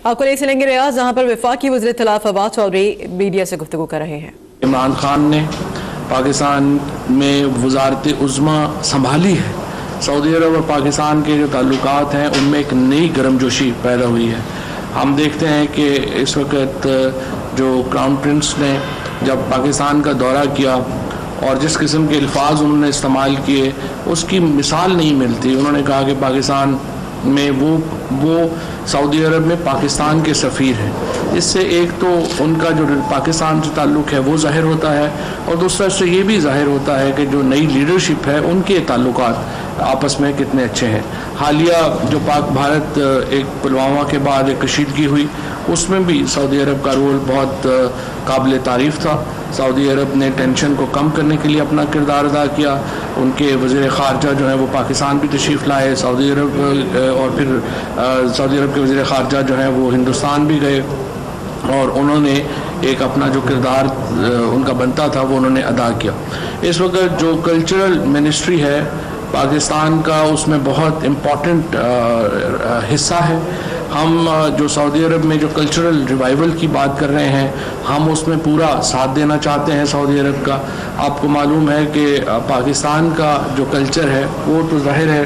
آپ کو لے چلیں گے ریاض، جہاں پر وفاقی وزیر اطلاع فواد چودھری میڈیا سے گفتگو کر رہے ہیں۔ عمران خان نے پاکستان میں وزارت عظمیٰ سنبھالی ہے۔ سعودی عرب اور پاکستان کے جو تعلقات ہیں ان میں ایک نئی گرم جوشی پیدا ہوئی ہے۔ ہم دیکھتے ہیں کہ اس وقت جو کراؤن پرنس نے جب پاکستان کا دورہ کیا اور جس قسم کے الفاظ انہوں نے استعمال کیے اس کی مثال نہیں ملتی۔ انہوں نے کہا کہ پاکستان میں وہ سعودی عرب میں پاکستان کے سفیر ہیں۔ اس سے ایک تو ان کا جو پاکستان سے تعلق ہے وہ ظاہر ہوتا ہے، اور دوسرا اس سے یہ بھی ظاہر ہوتا ہے کہ جو نئی لیڈرشپ ہے ان کے تعلقات آپس میں کتنے اچھے ہیں۔ حالیہ جو پاک بھارت ایک پلوامہ کے بعد ایک کشیدگی ہوئی، اس میں بھی سعودی عرب کا رول بہت قابل تعریف تھا۔ سعودی عرب نے ٹینشن کو کم کرنے کے لیے اپنا کردار ادا کیا۔ ان کے وزیر خارجہ جو ہیں وہ پاکستان بھی تشریف لائے، سعودی عرب اور پھر سعودی عرب کے وزیر خارجہ جو ہیں وہ ہندوستان بھی گئے، اور انہوں نے ایک اپنا جو کردار ان کا بنتا تھا وہ انہوں نے ادا کیا۔ اس وقت جو کلچرل منسٹری ہے پاکستان کا، اس میں بہت امپورٹنٹ حصہ ہے۔ ہم جو سعودی عرب میں جو کلچرل ریوائول کی بات کر رہے ہیں، ہم اس میں پورا ساتھ دینا چاہتے ہیں سعودی عرب کا۔ آپ کو معلوم ہے کہ پاکستان کا جو کلچر ہے وہ تو ظاہر ہے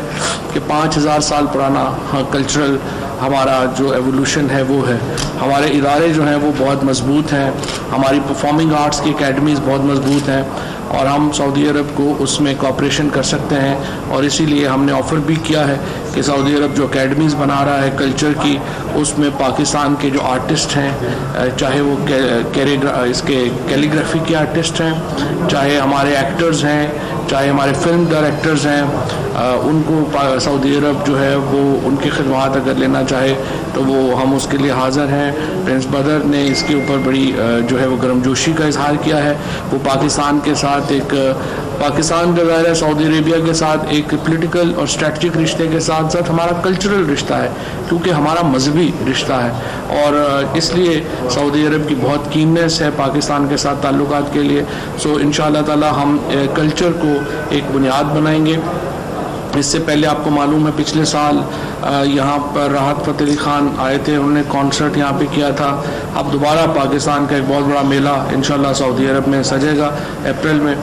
کہ 5000 سال پرانا کلچرل ہمارا جو ایوولوشن ہے وہ ہے۔ ہمارے ادارے جو ہیں وہ بہت مضبوط ہیں، ہماری پرفارمنگ آرٹس کی اکیڈمیز بہت مضبوط ہیں، اور ہم سعودی عرب کو اس میں کوآپریشن کر سکتے ہیں، اور اسی لیے ہم نے آفر بھی کیا ہے کہ سعودی عرب جو اکیڈمیز بنا رہا ہے کلچر کی، اس میں پاکستان کے جو آرٹسٹ ہیں، چاہے وہ اس کے کیلیگرافی کے آرٹسٹ ہیں، چاہے ہمارے ایکٹرز ہیں، چاہے ہمارے فلم ڈائریکٹرز ہیں، ان کو سعودی عرب جو ہے وہ ان کی خدمات اگر لینا چاہے تو وہ ہم اس کے لیے حاضر ہیں۔ پرنس بدر نے اس کے اوپر بڑی جو ہے وہ گرم جوشی کا اظہار کیا ہے۔ وہ پاکستان کے ساتھ ایک پاکستان کا ظاہر ہے سعودی عربیہ کے ساتھ ایک پولیٹیکل اور اسٹریٹجک رشتے کے ساتھ ساتھ ہمارا کلچرل رشتہ ہے، کیونکہ ہمارا مذہبی رشتہ ہے، اور اس لیے سعودی عرب کی بہت کیننس ہے پاکستان کے ساتھ تعلقات کے لیے۔ سو انشاءاللہ تعالی ہم کلچر کو ایک بنیاد بنائیں گے۔ اس سے پہلے آپ کو معلوم ہے پچھلے سال یہاں پر راحت فتح علی خان آئے تھے، انہوں نے کانسرٹ یہاں پہ کیا تھا۔ اب دوبارہ پاکستان کا ایک بہت بڑا میلہ انشاءاللہ سعودی عرب میں سجے گا اپریل میں،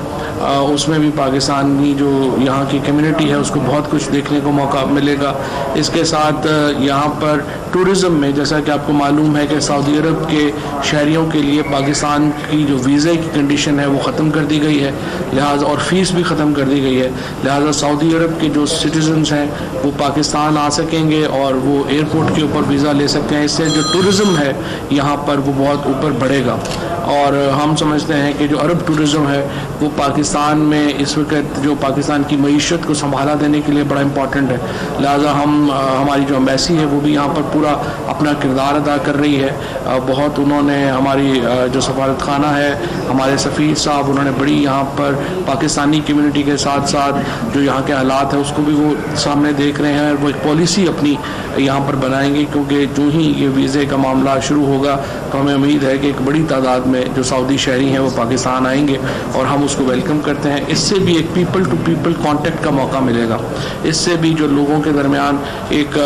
اس میں بھی پاکستانی جو یہاں کی کمیونٹی ہے اس کو بہت کچھ دیکھنے کو موقع ملے گا۔ اس کے ساتھ یہاں پر ٹورزم میں جیسا کہ آپ کو معلوم ہے کہ سعودی عرب کے شہریوں کے لیے پاکستان کی جو ویزے کی کنڈیشن ہے وہ ختم کر دی گئی ہے، لہٰذا اور فیس بھی ختم کر دی گئی ہے، لہٰذا سعودی عرب کے جو سٹیزنز ہیں وہ پاکستان آ سکیں گے اور وہ ایئرپورٹ کے اوپر ویزا لے سکتے ہیں۔ اس سے جو ٹورزم ہے یہاں پر وہ بہت اوپر بڑھے گا، اور ہم سمجھتے ہیں کہ جو عرب ٹورزم ہے وہ پاکستان میں اس وقت جو پاکستان کی معیشت کو سنبھالا دینے کے لیے بڑا امپورٹنٹ ہے، لہٰذا ہماری جو ایمبیسی ہے وہ بھی یہاں پر پورا اپنا کردار ادا کر رہی ہے۔ بہت انہوں نے ہماری جو سفارت خانہ ہے، ہمارے سفیر صاحب، انہوں نے بڑی یہاں پر پاکستانی کمیونٹی کے ساتھ ساتھ جو یہاں کے حالات ہیں اس کو بھی وہ سامنے دیکھ رہے ہیں، وہ ایک پالیسی اپنی یہاں پر بنائیں گے، کیونکہ جو ہی یہ ویزے کا معاملہ شروع ہوگا تو ہمیں امید ہے کہ ایک بڑی تعداد میں جو سعودی شہری ہیں وہ پاکستان آئیں گے، اور ہم اس کو ویلکم کرتے ہیں۔ اس سے بھی ایک پیپل ٹو پیپل کانٹیکٹ کا موقع ملے گا، اس سے بھی جو لوگوں کے درمیان ایک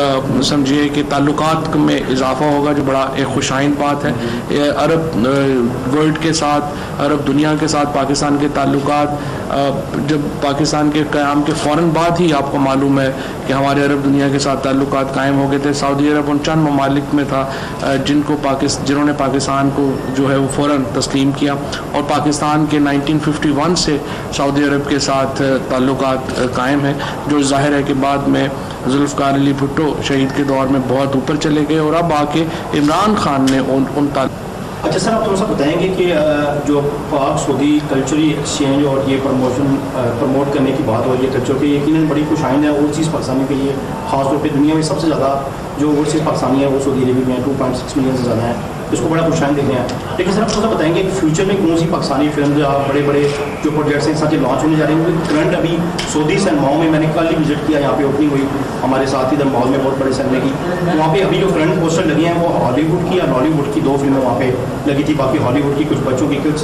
سمجھیے کہ تعلقات میں اضافہ ہوگا، جو بڑا ایک خوش آئند بات ہے۔ عرب ورلڈ کے ساتھ، عرب دنیا کے ساتھ پاکستان کے تعلقات جب پاکستان کے قیام کے فوراً بعد ہی آپ کو معلوم ہے کہ ہمارے عرب دنیا کے ساتھ تعلقات قائم ہو گئے تھے۔ سعودی عرب ان چند ممالک میں تھا جنہوں نے پاکستان کو جو ہے وہ فوراً تسلیم کیا، اور پاکستان کے 1951 سے سعودی عرب کے ساتھ تعلقات قائم ہیں، جو ظاہر ہے کہ بعد میں ذوالفقار علی بھٹو شہید کے دور میں بہت اوپر چلے گئے، اور اب آ کے عمران خان نے ان اچھا سر، آپ تھوڑا سا بتائیں گے کہ جو پاک سعودی کلچری ایکسچینج اور یہ پروموٹ کرنے کی بات ہو رہی ہے کلچر کی، یقیناً بڑی خوش آئند ہے اوورسیز پاکستانی کے لیے، خاص طور پہ دنیا میں سب سے زیادہ جو اوورسیز پاکستانی ہیں وہ سعودی عربی میں 2.6 ملین سے زیادہ ہیں، اس کو بڑا خوش آئند دیکھ رہے ہیں۔ لیکن سر آپ تھوڑا سا بتائیں گے کہ فیوچر میں کون سی پاکستانی فلم یا بڑے بڑے جو پروجیکٹس ہیں ساتھ لانچ ہونے جا رہے ہیں؟ کرنٹ ابھی سعودی سینماؤں میں نے کل ہی وزٹ کیا، یہاں پہ اوپننگ ہوئی ہمارے ساتھ ادھر مال میں بہت بڑے سینمے کی، وہاں پہ ابھی جو کرنٹ پوسٹر لگے ہیں وہ ہالی ووڈ کی یا لالی ووڈ کی 2 فلمیں وہاں پہ لگی تھی، باقی ہالی ووڈ کی کچھ بچوں کی کچھ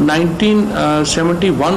1971